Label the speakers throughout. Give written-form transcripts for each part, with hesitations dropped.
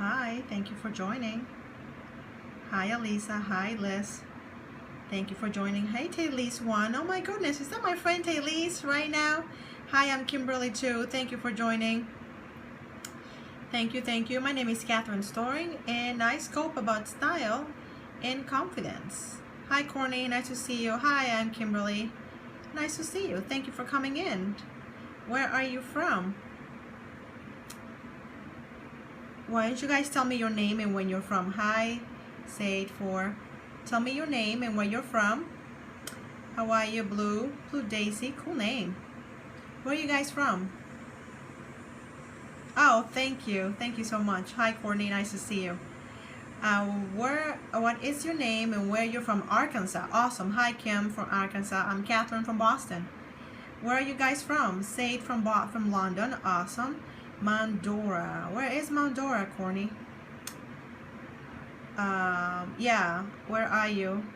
Speaker 1: Hi, thank you for joining. Hi, Elisa. Hi, Liz. Thank you for joining. Hey, Taylise one. Oh my goodness, is that my friend Taylise right now? Hi, I'm Kimberly too. Thank you for joining. Thank you, thank you. My name is Catherine Storing, and I scope about style and confidence. Hi, Courtney. Nice to see you. Hi, I'm Kimberly. Nice to see you. Thank you for coming in. Where are you from? Why don't you guys tell me your name and when you're from? Hi, say it for. Tell me your name and where you're from. How are you, Blue? Blue Daisy, cool name. Where are you guys from? Oh, thank you. Thank you so much. Hi, Courtney. Nice to see you. What is your name and where you're from? Arkansas. Awesome. Hi, Kim from Arkansas. I'm Catherine from Boston. Where are you guys from? Say it from London. Awesome. Mandora. Where is Mandora, Courtney? Yeah. Where are you?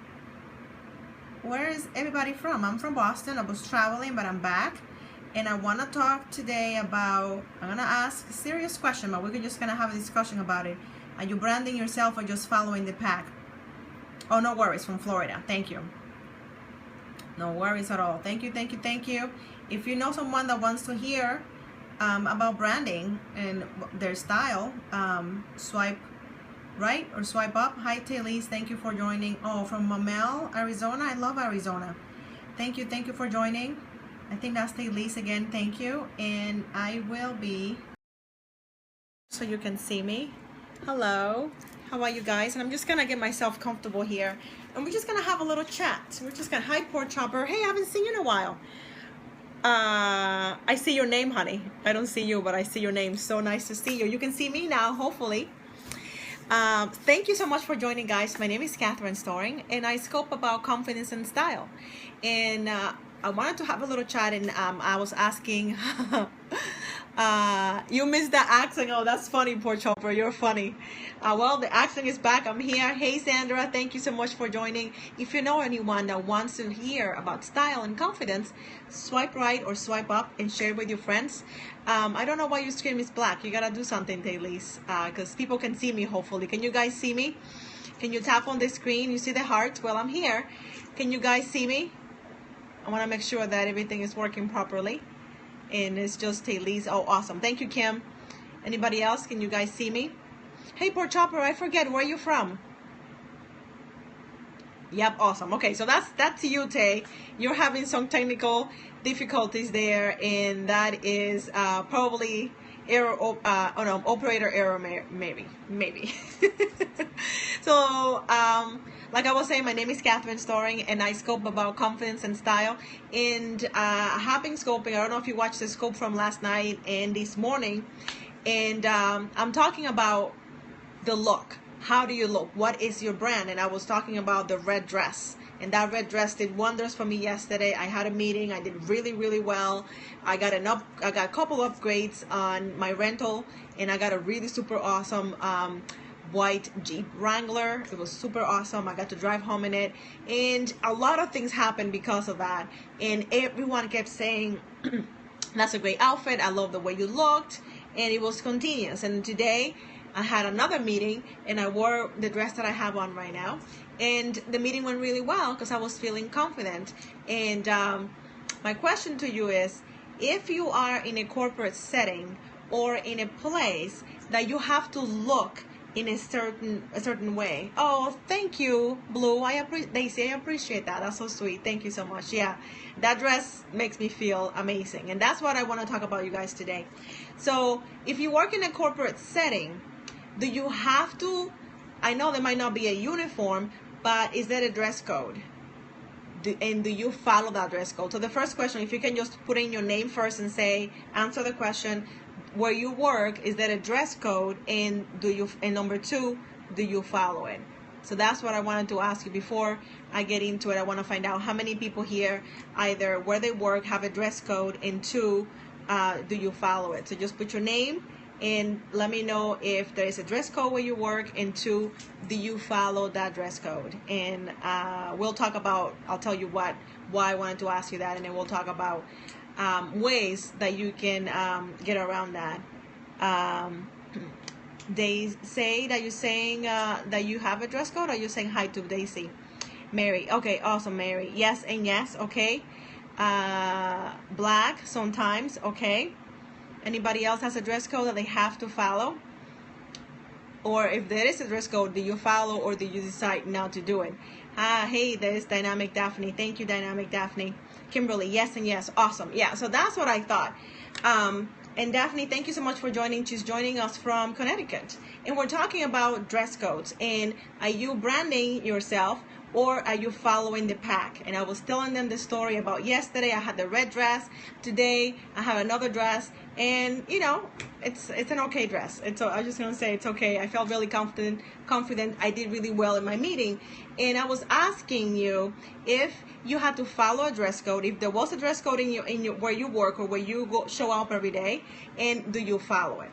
Speaker 1: Where is everybody from? I'm from Boston. I was traveling, but I'm back. And I want to talk today about, I'm going to ask a serious question, but we're just going to have a discussion about it. Are you branding yourself or just following the pack? Oh, no worries, from Florida. Thank you. No worries at all. Thank you, thank you, thank you. If you know someone that wants to hear about branding and their style, swipe right or swipe up. Hi, Taylise. Thank you for joining. Oh, from Mamel, Arizona. I love Arizona. Thank you for joining. I think that's Taylise again. Thank you. And I will be, so you can see me. Hello. How are you guys? And I'm just gonna get myself comfortable here, and we're just gonna have a little chat. We're just gonna, hi, Pork Chopper. Hey, I haven't seen you in a while. I see your name, honey. I don't see you, but I see your name. So nice to see you. You can see me now, hopefully. Thank you so much for joining, guys. My name is Catherine Storing, and I scope about confidence and style. And I wanted to have a little chat, and I was asking, you missed the accent. Oh, that's funny, Poor Chopper. You're funny. Well, the accent is back. I'm here. Hey, Sandra. Thank you so much for joining. If you know anyone that wants to hear about style and confidence, swipe right or swipe up and share with your friends. I don't know why your screen is black. You gotta do something, Taylise, because people can see me, hopefully. Can you guys see me? Can you tap on the screen? You see the heart? Well, I'm here. Can you guys see me? I want to make sure that everything is working properly. And it's just Taylise. Oh, awesome. Thank you, Kim. Anybody else? Can you guys see me? Hey, Poor Chopper, I forget. Where are you from? Yep, awesome. Okay, so that's you, Tay. You're having some technical difficulties there, and that is probably error. Oh no, operator error, maybe. So, like I was saying, my name is Catherine Storing, and I scope about confidence and style. And I have been scoping. I don't know if you watched the scope from last night and this morning, and I'm talking about the look. How do you look? What is your brand? And I was talking about the red dress, and that red dress did wonders for me yesterday. I had a meeting. I did really well. I got a couple upgrades on my rental, and I got a really super awesome white Jeep Wrangler. It was super awesome. I got to drive home in it, and a lot of things happened because of that. And everyone kept saying, "That's a great outfit. I love the way you looked," and it was continuous. And today I had another meeting, and I wore the dress that I have on right now, and the meeting went really well because I was feeling confident. And my question to you is, if you are in a corporate setting or in a place that you have to look in a certain way. Oh, thank you, Blue. Daisy, I appreciate that. That's so sweet. Thank you so much. Yeah, that dress makes me feel amazing, and that's what I want to talk about you guys today. So if you work in a corporate setting, do you have to, I know there might not be a uniform, but is there a dress code? And do you follow that dress code? So the first question, if you can just put in your name first and say, answer the question, where you work, is there a dress code? And number two, do you follow it? So that's what I wanted to ask you before I get into it. I want to find out how many people here, either where they work, have a dress code, and two, do you follow it? So just put your name and let me know if there is a dress code where you work, and two, do you follow that dress code? And we'll talk about, I'll tell you why I wanted to ask you that, and then we'll talk about ways that you can get around that. They say that you're saying that you have a dress code, or you're saying hi to Daisy? Mary. Okay, awesome, Mary. Yes and yes. Okay. Black sometimes. Okay. Anybody else has a dress code that they have to follow? Or if there is a dress code, do you follow or do you decide not to do it? Hey, there's Dynamic Daphne. Thank you, Dynamic Daphne. Kimberly, yes and yes. Awesome. Yeah, so that's what I thought. And Daphne, thank you so much for joining. She's joining us from Connecticut. And we're talking about dress codes. And are you branding yourself, or are you following the pack? And I was telling them the story about yesterday. I had the red dress. Today I have another dress, and you know, it's an okay dress. I was just gonna say it's okay. I felt really confident. I did really well in my meeting, and I was asking you if you had to follow a dress code. If there was a dress code in your where you work or where you show up every day, and do you follow it?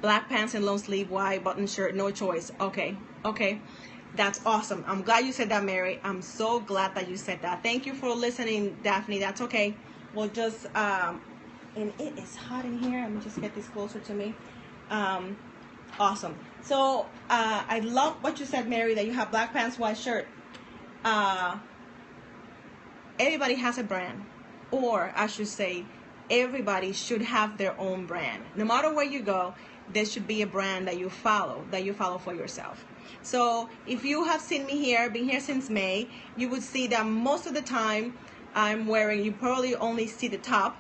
Speaker 1: Black pants and long sleeve, white button shirt, no choice. Okay, okay. That's awesome. I'm glad you said that, Mary. I'm so glad that you said that. Thank you for listening, Daphne. That's okay. We'll just, and it is hot in here. Let me just get this closer to me. Awesome. So, I love what you said, Mary, that you have black pants, white shirt. Everybody has a brand, or I should say, everybody should have their own brand. No matter where you go, there should be a brand that you follow for yourself. So if you have seen me here, been here since May, you would see that most of the time I'm wearing, you probably only see the top,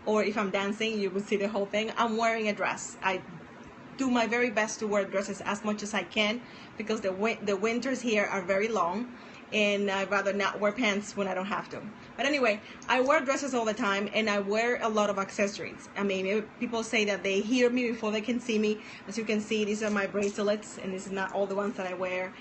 Speaker 1: or if I'm dancing, you would see the whole thing. I'm wearing a dress. I do my very best to wear dresses as much as I can, because the winters here are very long, and I'd rather not wear pants when I don't have to. But anyway, I wear dresses all the time, and I wear a lot of accessories. I mean, people say that they hear me before they can see me. As you can see, these are my bracelets, and this is not all the ones that I wear.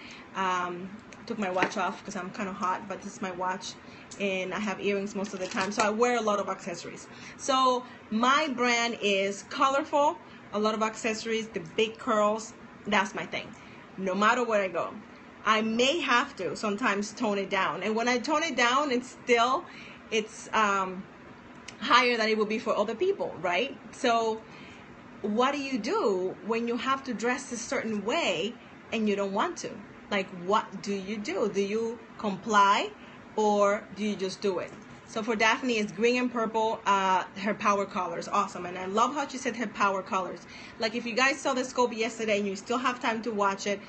Speaker 1: Took my watch off because I'm kind of hot, but this is my watch, and I have earrings most of the time, so I wear a lot of accessories. So my brand is colorful, a lot of accessories, the big curls. That's my thing, no matter where I go. I may have to sometimes tone it down, and when I tone it down, it's higher than it would be for other people, right? So what do you do when you have to dress a certain way and you don't want to? Like, what do you do? Do you comply, or do you just do it? So for Daphne, it's green and purple, her power colors. Awesome. And I love how she said her power colors. Like, if you guys saw the scope yesterday and you still have time to watch it,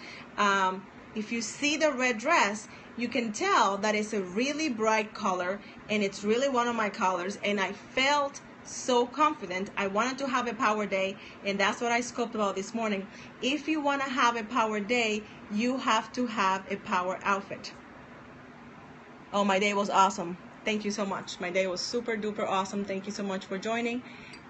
Speaker 1: if you see the red dress, you can tell that it's a really bright color, and it's really one of my colors, and I felt so confident. I wanted to have a power day, and that's what I scoped about this morning. If you want to have a power day, you have to have a power outfit. Oh, my day was awesome. Thank you so much. My day was super duper awesome. Thank you so much for joining.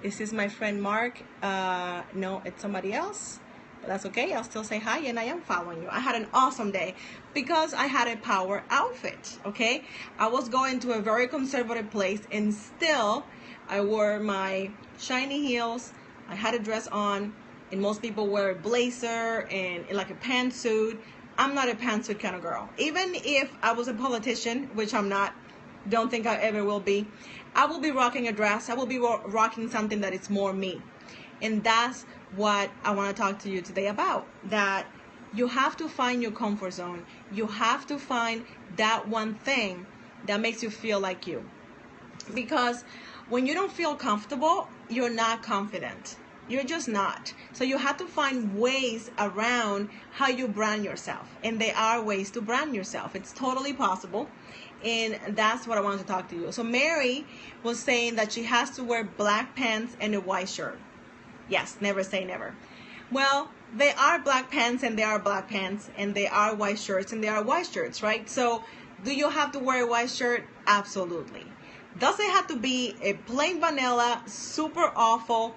Speaker 1: This is my friend Mark. No, it's somebody else. But that's okay. I'll still say hi, and I am following you. I had an awesome day because I had a power outfit, okay? I was going to a very conservative place, and still I wore my shiny heels. I had a dress on, and most people wear a blazer and like a pantsuit. I'm not a pantsuit kind of girl. Even if I was a politician, which I'm not, don't think I ever will be, I will be rocking a dress. I will be rocking something that is more me. And that's what I want to talk to you today about, that you have to find your comfort zone. You have to find that one thing that makes you feel like you. Because when you don't feel comfortable, you're not confident. You're just not. So you have to find ways around how you brand yourself. And there are ways to brand yourself. It's totally possible. And that's what I wanted to talk to you. So Mary was saying that she has to wear black pants and a white shirt. Yes, never say never. Well, there are black pants and there are black pants, and there are white shirts and there are white shirts, right? So do you have to wear a white shirt? Absolutely. Does it have to be a plain vanilla, super awful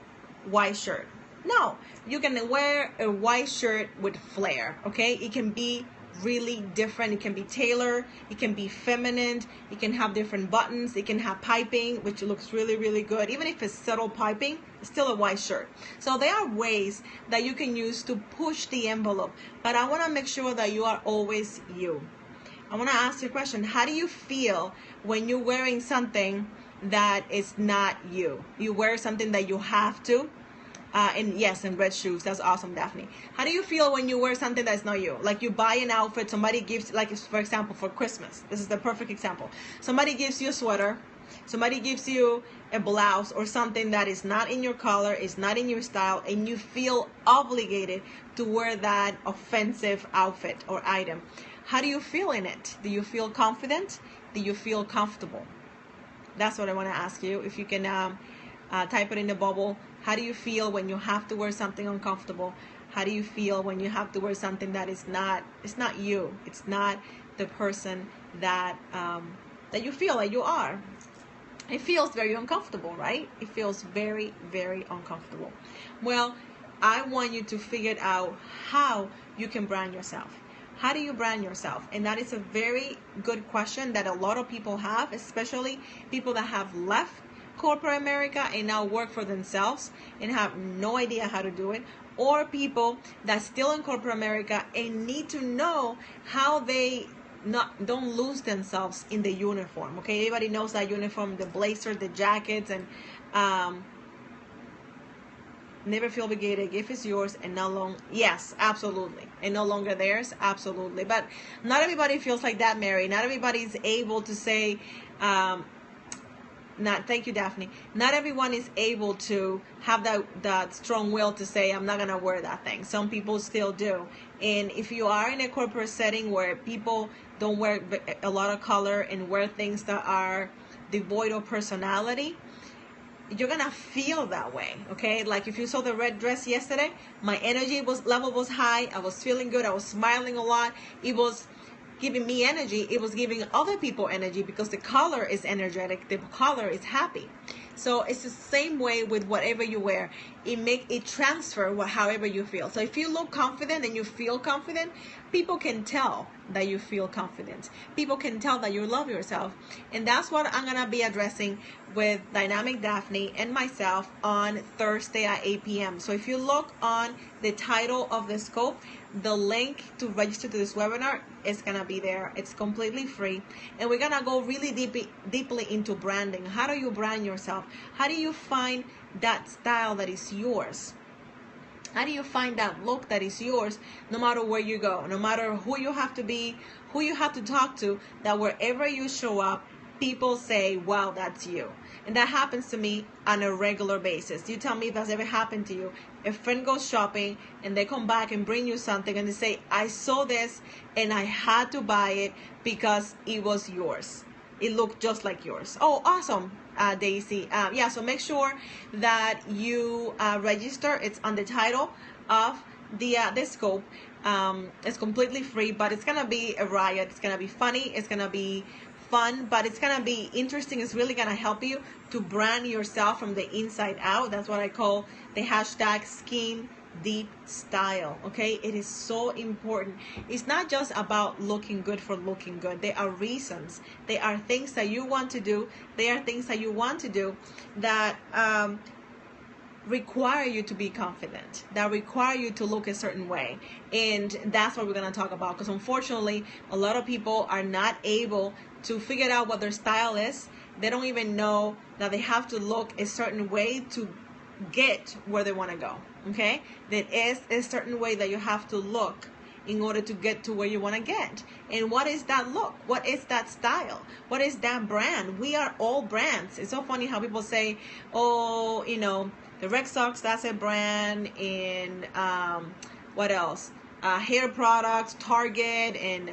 Speaker 1: white shirt? No. You can wear a white shirt with flair, okay? It can be really different. It can be tailored. It can be feminine. It can have different buttons. It can have piping, which looks really, really good. Even if it's subtle piping, it's still a white shirt. So there are ways that you can use to push the envelope. But I want to make sure that you are always you. I want to ask you a question. How do you feel when you're wearing something that is not you? You wear something that you have to. And yes, and red shoes. That's awesome, Daphne. How do you feel when you wear something that's not you? Like you buy an outfit, somebody gives, like for example, for Christmas. This is the perfect example. Somebody gives you a sweater, somebody gives you a blouse or something that is not in your color, is not in your style, and you feel obligated to wear that offensive outfit or item. How do you feel in it? Do you feel confident? Do you feel comfortable? That's what I want to ask you. If you can type it in the bubble. How do you feel when you have to wear something uncomfortable? How do you feel when you have to wear something that is not, it's not you. It's not the person that that you feel like you are. It feels very uncomfortable, right? It feels very, very uncomfortable. Well, I want you to figure out how you can brand yourself. How do you brand yourself? And that is a very good question that a lot of people have, especially people that have left corporate America and now work for themselves and have no idea how to do it, or people that still in corporate America and need to know how they don't lose themselves in the uniform. Okay, everybody knows that uniform, the blazer, the jackets, and never feel obligated if it's yours and no long, yes, absolutely, and no longer theirs, absolutely. But not everybody feels like that, Mary. Not everybody is able to say not, thank you, Daphne. Not everyone is able to have that strong will to say, I'm not gonna wear that thing. Some people still do. And if you are in a corporate setting where people don't wear a lot of color and wear things that are devoid of personality, you're gonna feel that way. Okay, like if you saw the red dress yesterday, my energy level was high. I was feeling good. I was smiling a lot. It was giving me energy. It was giving other people energy because the color is energetic, the color is happy. So it's the same way with whatever you wear. It transfer however you feel. So if you look confident and you feel confident, people can tell that you feel confident. People can tell that you love yourself. And that's what I'm gonna be addressing with Dynamic Daphne and myself on Thursday at 8 p.m. So if you look on the title of the scope, the link to register to this webinar is gonna be there. It's completely free, and we're gonna go really deeply into branding. How do you brand yourself? How do you find that style that is yours? How do you find that look that is yours, no matter where you go, no matter who you have to be, who you have to talk to, that wherever you show up, people say, wow, that's you. And that happens to me on a regular basis. You tell me if that's ever happened to you. A friend goes shopping and they come back and bring you something and they say, I saw this and I had to buy it because it was yours. It looked just like yours. Oh, awesome, Daisy. Yeah, so make sure that you register. It's on the title of the scope. It's completely free, but it's gonna be a riot. It's gonna be funny. It's gonna be fun, but it's gonna be interesting. It's really gonna help you to brand yourself from the inside out. That's what I call the hashtag skin deep style. Okay, it is so important. It's not just about looking good for looking good. There are reasons. There are things that you want to do. There are things that you want to do that require you to be confident, that require you to look a certain way. And that's what we're going to talk about, because unfortunately a lot of people are not able to figure out what their style is. They don't even know that they have to look a certain way to get where they want to go. Okay, there is a certain way that you have to look in order to get to where you want to get. And what is that look? What is that style? What is that brand? We are all brands. It's so funny how people say, oh, you know, the Red Sox, that's a brand. And what else? Hair products, Target, and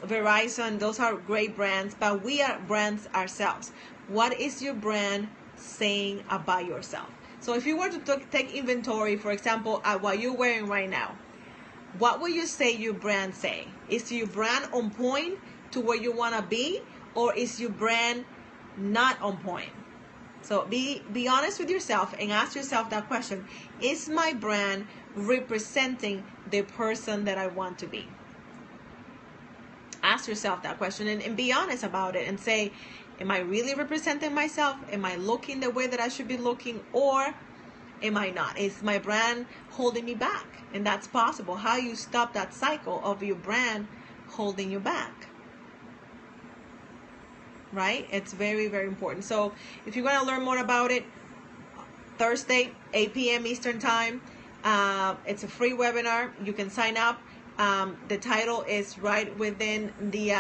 Speaker 1: Verizon, those are great brands, but we are brands ourselves. What is your brand saying about yourself? So if you were to take inventory, for example, at what you're wearing right now, what would you say your brand say? Is your brand on point to where you want to be, or is your brand not on point? So be honest with yourself and ask yourself that question. Is my brand representing the person that I want to be? Ask yourself that question and be honest about it and say, am I really representing myself? Am I looking the way that I should be looking, or am I not? Is my brand holding me back? And that's possible. How you stop that cycle of your brand holding you back, right? It's very, very important. So if you want to learn more about it, Thursday, 8 p.m. Eastern Time. It's a free webinar. You can sign up. The title is right within the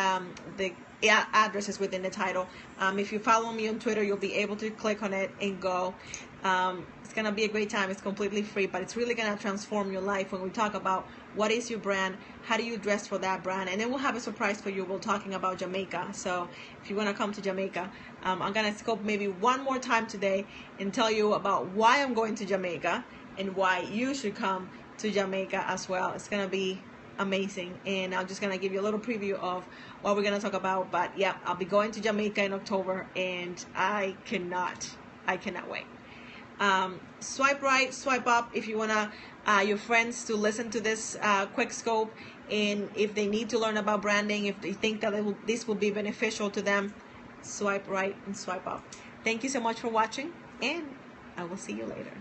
Speaker 1: address is within the title. If you follow me on Twitter, you'll be able to click on it and go. It's gonna be a great time. It's completely free, but it's really gonna transform your life when we talk about what is your brand, how do you dress for that brand, and then we'll have a surprise for you. We're talking about Jamaica. So if you want to come to Jamaica, I'm gonna scope maybe one more time today and tell you about why I'm going to Jamaica and why you should come to Jamaica as well. It's gonna be amazing, and I'm just gonna give you a little preview of what we're gonna talk about. But yeah, I'll be going to Jamaica in October, and I cannot wait. Swipe right, swipe up if you wanna your friends to listen to this quick scope, and if they need to learn about branding, if they think that this will be beneficial to them, swipe right and swipe up. Thank you so much for watching, and I will see you later.